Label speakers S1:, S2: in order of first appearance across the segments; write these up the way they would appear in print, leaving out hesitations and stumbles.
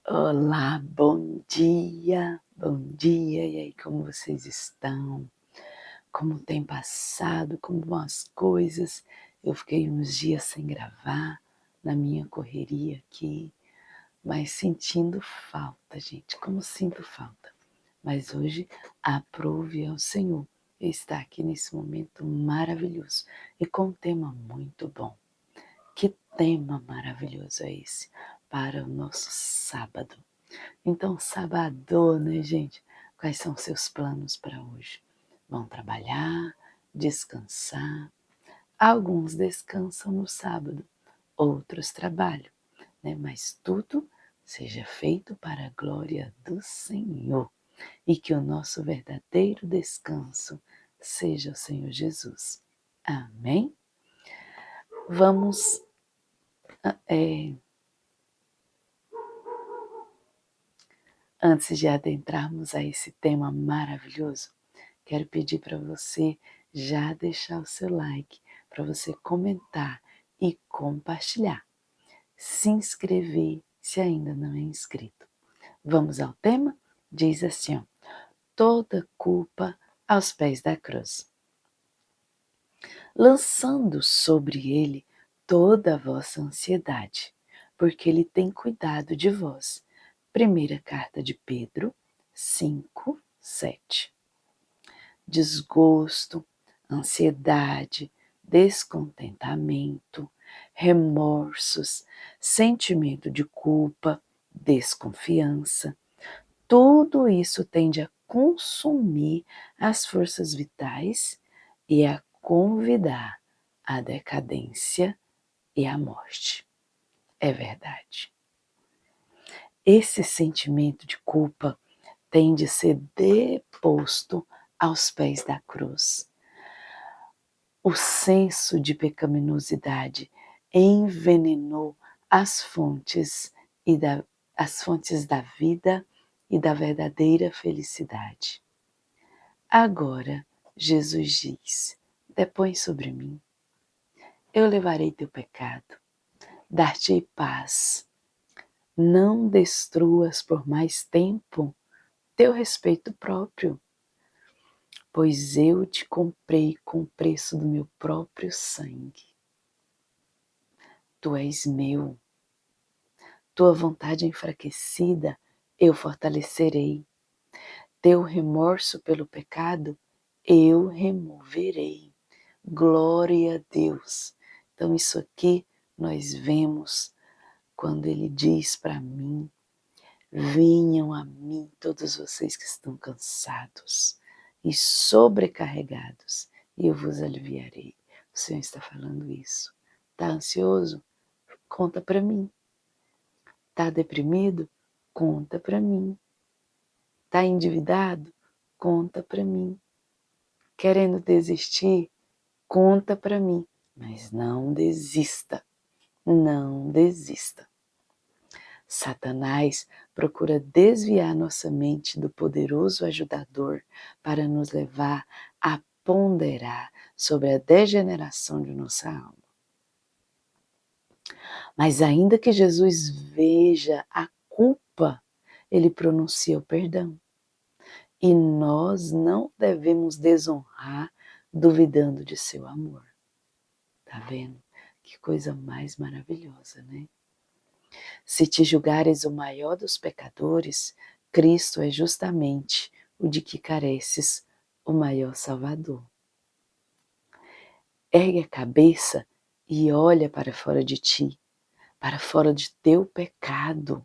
S1: Olá, bom dia, e aí, como vocês estão? Como tem passado, como vão as coisas? Eu fiquei uns dias sem gravar, na minha correria aqui, mas sentindo falta, gente, como sinto falta. Mas hoje, aprove ao Senhor estar aqui nesse momento maravilhoso e com um tema muito bom. Que tema maravilhoso é esse para o nosso sábado? Então, sábado, né, gente? Quais são seus planos para hoje? Vão trabalhar, descansar? Alguns descansam no sábado, outros trabalham, né? Mas tudo seja feito para a glória do Senhor e que o nosso verdadeiro descanso seja o Senhor Jesus. Amém? Vamos antes de adentrarmos a esse tema maravilhoso, quero pedir para você já deixar o seu like, para você comentar e compartilhar. Se inscrever se ainda não é inscrito. Vamos ao tema? Diz assim, ó, toda culpa aos pés da cruz. Lançando sobre ele toda a vossa ansiedade, porque ele tem cuidado de vós. Primeira carta de Pedro 5, 7. Desgosto, ansiedade, descontentamento, remorsos, sentimento de culpa, desconfiança. Tudo isso tende a consumir as forças vitais e a convidar à decadência e à morte. É verdade. Esse sentimento de culpa tem de ser deposto aos pés da cruz. O senso de pecaminosidade envenenou as fontes as fontes da vida e da verdadeira felicidade. Agora, Jesus diz, depõe sobre mim, eu levarei teu pecado, dar-te-ei paz, não destruas por mais tempo teu respeito próprio, pois eu te comprei com o preço do meu próprio sangue. Tu és meu, tua vontade enfraquecida eu fortalecerei, teu remorso pelo pecado eu removerei. Glória a Deus. Então isso aqui nós vemos quando ele diz para mim, venham a mim todos vocês que estão cansados e sobrecarregados, e eu vos aliviarei. O Senhor está falando isso. Está ansioso? Conta para mim. Está deprimido? Conta para mim. Está endividado? Conta para mim. Querendo desistir? Conta para mim. Mas não desista. Não desista. Satanás procura desviar nossa mente do poderoso ajudador para nos levar a ponderar sobre a degeneração de nossa alma. Mas ainda que Jesus veja a culpa, ele pronuncia o perdão. E nós não devemos desonrar duvidando de seu amor. Tá vendo? Que coisa mais maravilhosa, né? Se te julgares o maior dos pecadores, Cristo é justamente o de que careces, o maior Salvador. Ergue a cabeça e olha para fora de ti, para fora de teu pecado,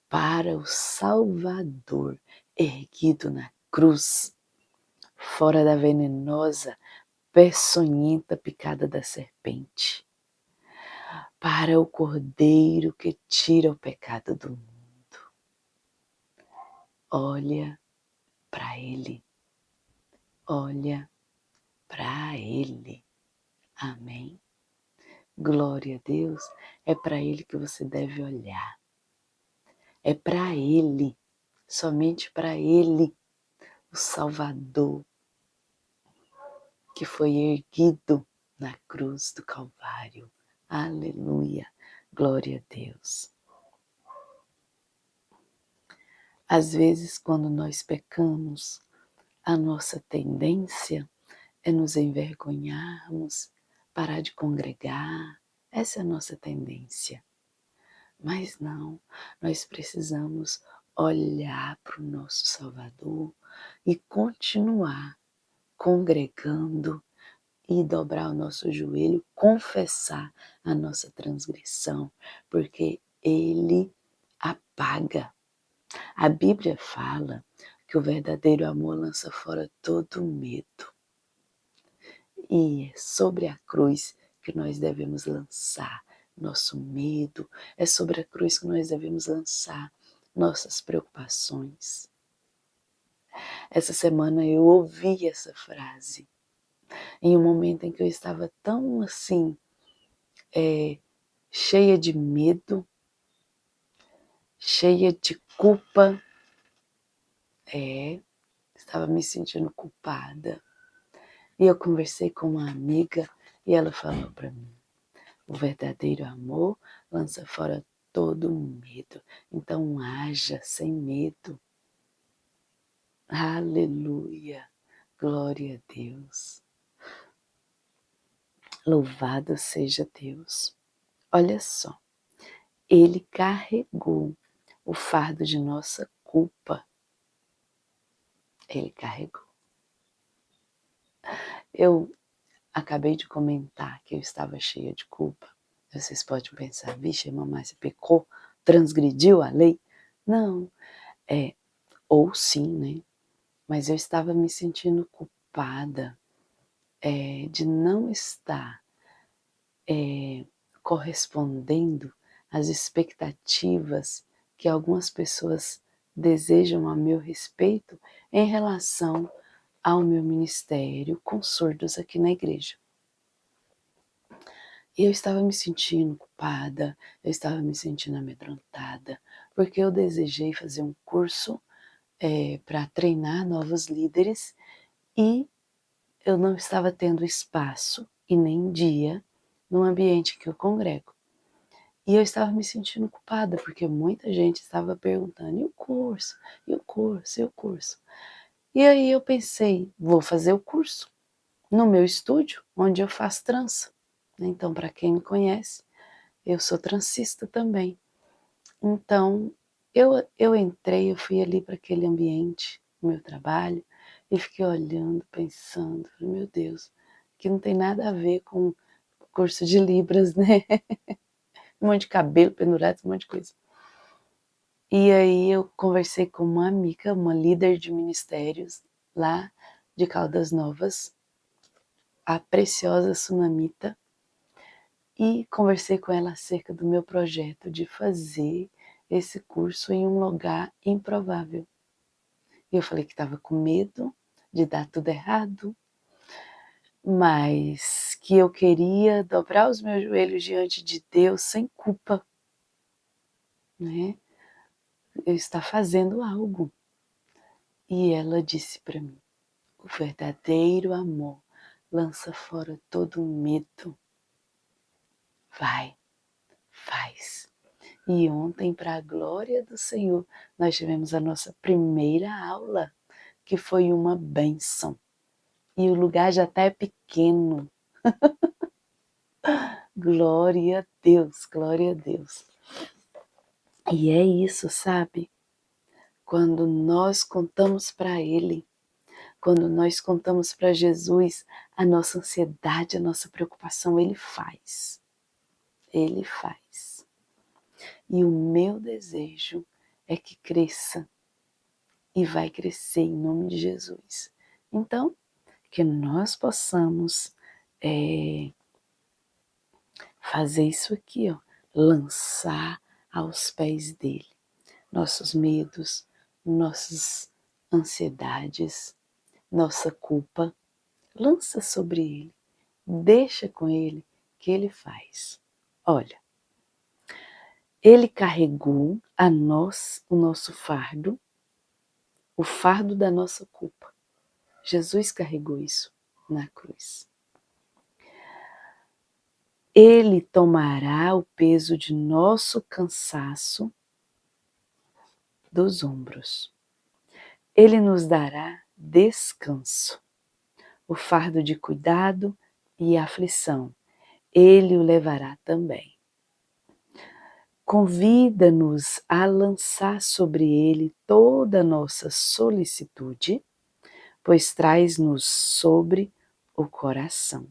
S1: para o Salvador erguido na cruz, fora da venenosa, peçonhenta picada da serpente, para o Cordeiro que tira o pecado do mundo. Olha para Ele, olha para Ele. Amém? Glória a Deus, é para Ele que você deve olhar. É para Ele, somente para Ele, o Salvador, que foi erguido na cruz do Calvário. Aleluia, glória a Deus. Às vezes, quando nós pecamos, a nossa tendência é nos envergonharmos, parar de congregar. Essa é a nossa tendência. Mas não, nós precisamos olhar para o nosso Salvador e continuar congregando e dobrar o nosso joelho, confessar a nossa transgressão, porque Ele apaga. A Bíblia fala que o verdadeiro amor lança fora todo medo. E é sobre a cruz que nós devemos lançar nosso medo, é sobre a cruz que nós devemos lançar nossas preocupações. Essa semana eu ouvi essa frase em um momento em que eu estava tão assim, cheia de medo, cheia de culpa, estava me sentindo culpada. E eu conversei com uma amiga e ela falou para mim: o verdadeiro amor lança fora todo medo. Então haja sem medo. Aleluia. Glória a Deus. Louvado seja Deus. Olha só. Ele carregou o fardo de nossa culpa. Ele carregou. Eu acabei de comentar que eu estava cheia de culpa. Vocês podem pensar, vixe, mamãe, você pecou, transgrediu a lei? Não, ou sim, né? Mas eu estava me sentindo culpada de não estar correspondendo às expectativas que algumas pessoas desejam a meu respeito em relação ao meu ministério com surdos aqui na igreja. E eu estava me sentindo culpada, eu estava me sentindo amedrontada, porque eu desejei fazer um curso para treinar novos líderes e eu não estava tendo espaço e nem dia no ambiente que eu congrego. E eu estava me sentindo culpada, porque muita gente estava perguntando, e o curso? E o curso? E o curso? E aí eu pensei, vou fazer o curso no meu estúdio, onde eu faço trança. Então, para quem me conhece, eu sou transista também. Então, eu entrei, eu fui ali para aquele ambiente, o meu trabalho, e fiquei olhando, pensando, meu Deus, que não tem nada a ver com o curso de Libras, né? Um monte de cabelo pendurado, um monte de coisa. E aí eu conversei com uma amiga, uma líder de ministérios lá de Caldas Novas, a preciosa Sunamita, e conversei com ela acerca do meu projeto de fazer esse curso em um lugar improvável. E eu falei que estava com medo de dar tudo errado, mas que eu queria dobrar os meus joelhos diante de Deus sem culpa, né? Eu estar fazendo algo. E ela disse para mim: o verdadeiro amor lança fora todo medo. Vai, faz. E ontem, para a glória do Senhor, nós tivemos a nossa primeira aula, que foi uma bênção. E o lugar já até é pequeno. Glória a Deus, glória a Deus. E é isso, sabe? Quando nós contamos para Ele, quando nós contamos para Jesus a nossa ansiedade, a nossa preocupação, Ele faz. Ele faz. E o meu desejo é que cresça e vai crescer em nome de Jesus. Então, que nós possamos fazer isso aqui, ó, lançar aos pés dele nossos medos, nossas ansiedades, nossa culpa. Lança sobre ele, deixa com ele que ele faz. Olha, ele carregou o nosso fardo, o fardo da nossa culpa. Jesus carregou isso na cruz. Ele tomará o peso de nosso cansaço dos ombros. Ele nos dará descanso. O fardo de cuidado e aflição, Ele o levará também. Convida-nos a lançar sobre Ele toda a nossa solicitude, pois traz-nos sobre o coração.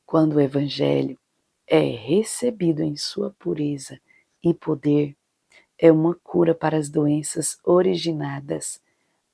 S1: Quando o Evangelho é recebido em sua pureza e poder, é uma cura para as doenças originadas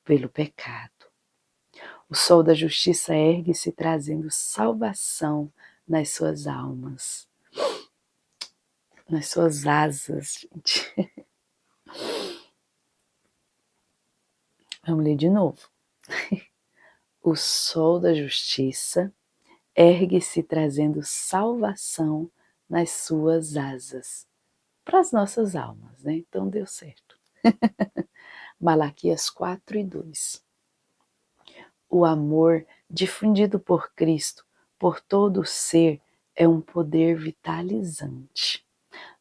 S1: pelo pecado. O sol da justiça ergue-se trazendo salvação nas suas almas, nas suas asas, gente. Vamos ler de novo. O sol da justiça ergue-se trazendo salvação nas suas asas, para as nossas almas, né? Então deu certo. Malaquias 4:2. O amor difundido por Cristo por todo o ser é um poder vitalizante.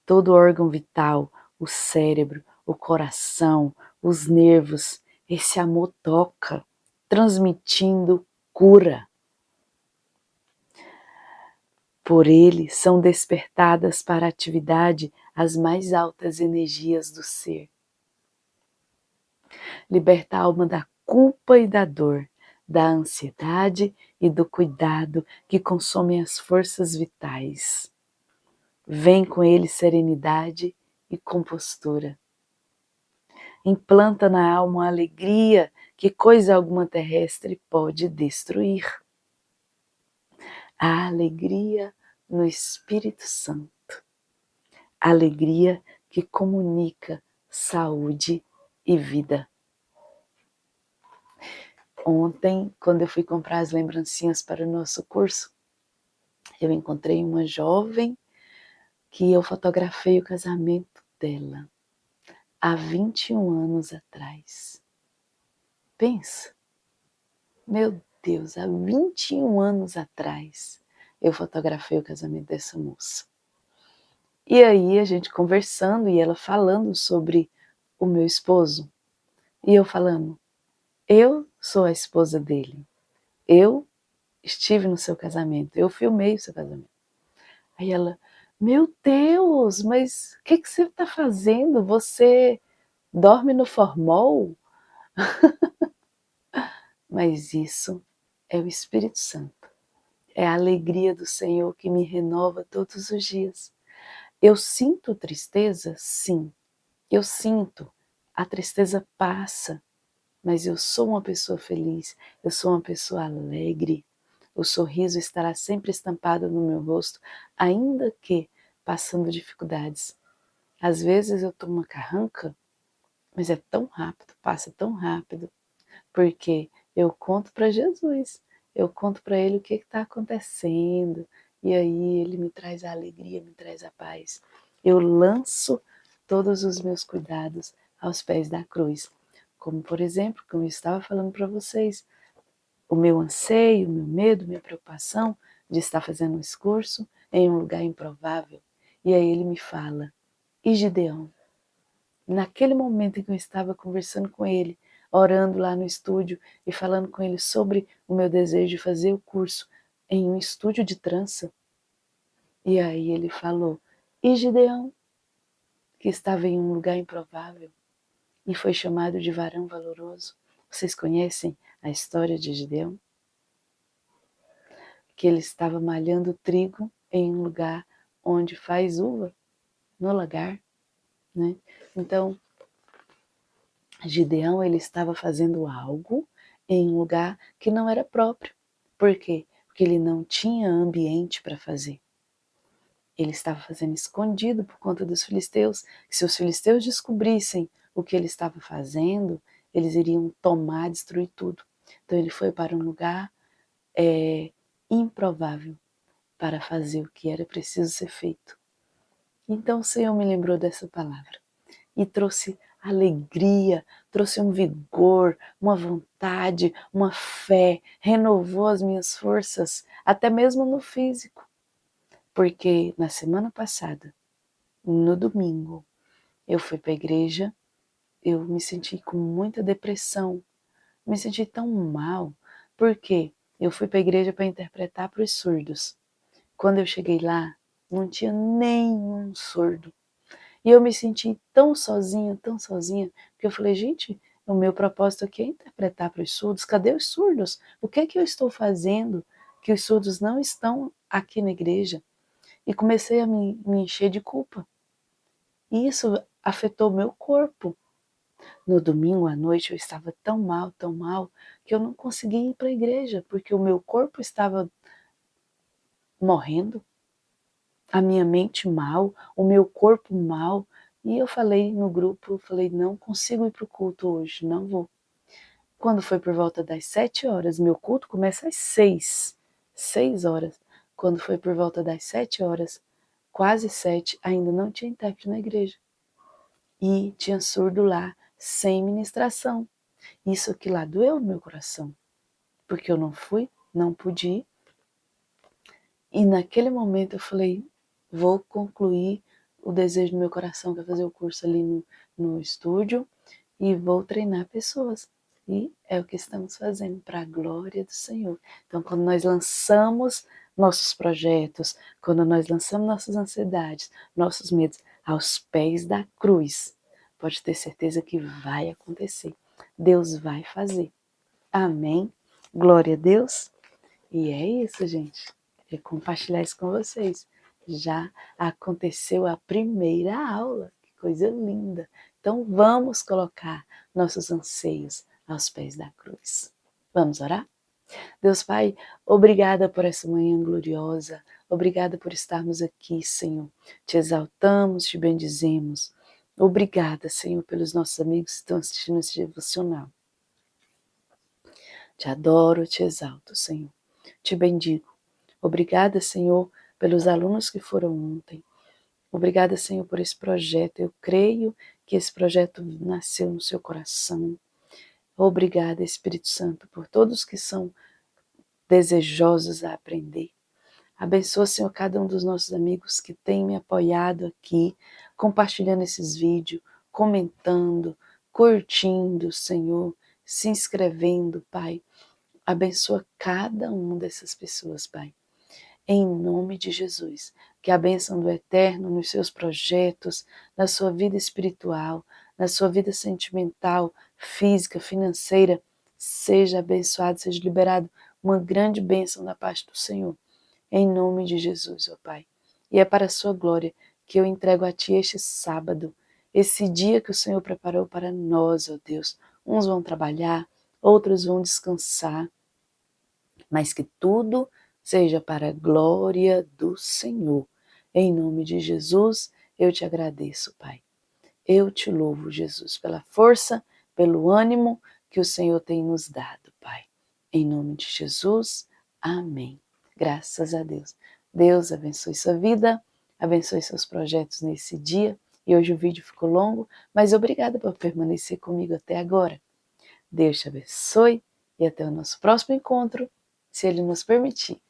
S1: Todo órgão vital, o cérebro, o coração, os nervos, esse amor toca, transmitindo cura. Por ele são despertadas para a atividade as mais altas energias do ser. Liberta a alma da culpa e da dor, da ansiedade e do cuidado que consomem as forças vitais. Vem com ele serenidade e compostura. Implanta na alma a alegria que coisa alguma terrestre pode destruir. A alegria no Espírito Santo. A alegria que comunica saúde e vida. Ontem, quando eu fui comprar as lembrancinhas para o nosso curso, eu encontrei uma jovem que eu fotografei o casamento dela há 21 anos atrás. Pensa, meu Deus, há 21 anos atrás eu fotografei o casamento dessa moça. E aí a gente conversando e ela falando sobre o meu esposo. E eu falando, eu sou a esposa dele. Eu estive no seu casamento, eu filmei o seu casamento. Aí ela, meu Deus, mas o que você está fazendo? Você dorme no formol? Mas isso é o Espírito Santo. É a alegria do Senhor que me renova todos os dias. Eu sinto tristeza? Sim, eu sinto. A tristeza passa, mas eu sou uma pessoa feliz, eu sou uma pessoa alegre. O sorriso estará sempre estampado no meu rosto, ainda que passando dificuldades. Às vezes eu tomo uma carranca, mas é tão rápido, passa tão rápido, porque eu conto para Jesus, eu conto para Ele o que está acontecendo, e aí Ele me traz a alegria, me traz a paz. Eu lanço todos os meus cuidados aos pés da cruz, como por exemplo, como eu estava falando para vocês, o meu anseio, o meu medo, minha preocupação de estar fazendo um curso em um lugar improvável. E aí Ele me fala, e Gideão? Naquele momento em que eu estava conversando com ele, orando lá no estúdio e falando com ele sobre o meu desejo de fazer o curso em um estúdio de trança. E aí ele falou, e Gideão, que estava em um lugar improvável e foi chamado de varão valoroso. Vocês conhecem a história de Gideão? Que ele estava malhando trigo em um lugar onde faz uva, no lagar, né? Então, Gideão ele estava fazendo algo em um lugar que não era próprio. Por quê? Porque ele não tinha ambiente para fazer. Ele estava fazendo escondido por conta dos filisteus. Se os filisteus descobrissem o que ele estava fazendo, eles iriam tomar, destruir tudo. Então ele foi para um lugar improvável para fazer o que era preciso ser feito. Então o Senhor me lembrou dessa palavra. e trouxe alegria, trouxe um vigor, uma vontade, uma fé, renovou as minhas forças, até mesmo no físico. Porque na semana passada, no domingo, eu fui para a igreja, eu me senti com muita depressão, me senti tão mal, porque eu fui para a igreja para interpretar para os surdos. Quando eu cheguei lá, não tinha nenhum surdo. E eu me senti tão sozinha, que eu falei, gente, o meu propósito aqui é interpretar para os surdos, cadê os surdos? O que é que eu estou fazendo que os surdos não estão aqui na igreja? E comecei a me encher de culpa. E isso afetou o meu corpo. No domingo à noite eu estava tão mal, que eu não conseguia ir para a igreja, porque o meu corpo estava morrendo, a minha mente mal, o meu corpo mal. E eu falei no grupo, não consigo ir para o culto hoje, não vou. Quando foi por volta das 7 horas, meu culto começa às 6 horas. Quando foi por volta das 7 horas, quase 7, ainda não tinha intérprete na igreja. E tinha surdo lá, sem ministração. Isso aqui lá doeu no meu coração, porque eu não fui, não pude ir. E naquele momento eu falei, vou concluir o desejo do meu coração, que é fazer o curso ali no estúdio, e vou treinar pessoas. E é o que estamos fazendo, para a glória do Senhor. Então, quando nós lançamos nossos projetos, quando nós lançamos nossas ansiedades, nossos medos aos pés da cruz, pode ter certeza que vai acontecer. Deus vai fazer. Amém? Glória a Deus. E é isso, gente. É compartilhar isso com vocês. Já aconteceu a primeira aula. Que coisa linda. Então vamos colocar nossos anseios aos pés da cruz. Vamos orar? Deus Pai, obrigada por essa manhã gloriosa. Obrigada por estarmos aqui, Senhor. Te exaltamos, te bendizemos. Obrigada, Senhor, pelos nossos amigos que estão assistindo esse devocional. Te adoro, te exalto, Senhor. Te bendigo. Obrigada, Senhor, pelos alunos que foram ontem. Obrigada, Senhor, por esse projeto. Eu creio que esse projeto nasceu no seu coração. Obrigada, Espírito Santo, por todos que são desejosos a aprender. Abençoa, Senhor, cada um dos nossos amigos que tem me apoiado aqui, compartilhando esses vídeos, comentando, curtindo, Senhor, se inscrevendo, Pai. Abençoa cada uma dessas pessoas, Pai. Em nome de Jesus, que a bênção do Eterno nos seus projetos, na sua vida espiritual, na sua vida sentimental, física, financeira, seja abençoado, seja liberado uma grande bênção da parte do Senhor. Em nome de Jesus, ó Pai. E é para a sua glória que eu entrego a Ti este sábado, esse dia que o Senhor preparou para nós, ó Deus. Uns vão trabalhar, outros vão descansar, mas que tudo seja para a glória do Senhor. Em nome de Jesus, eu te agradeço, Pai. Eu te louvo, Jesus, pela força, pelo ânimo que o Senhor tem nos dado, Pai. Em nome de Jesus, amém. Graças a Deus. Deus abençoe sua vida, abençoe seus projetos nesse dia. E hoje o vídeo ficou longo, mas obrigada por permanecer comigo até agora. Deus te abençoe e até o nosso próximo encontro, se Ele nos permitir.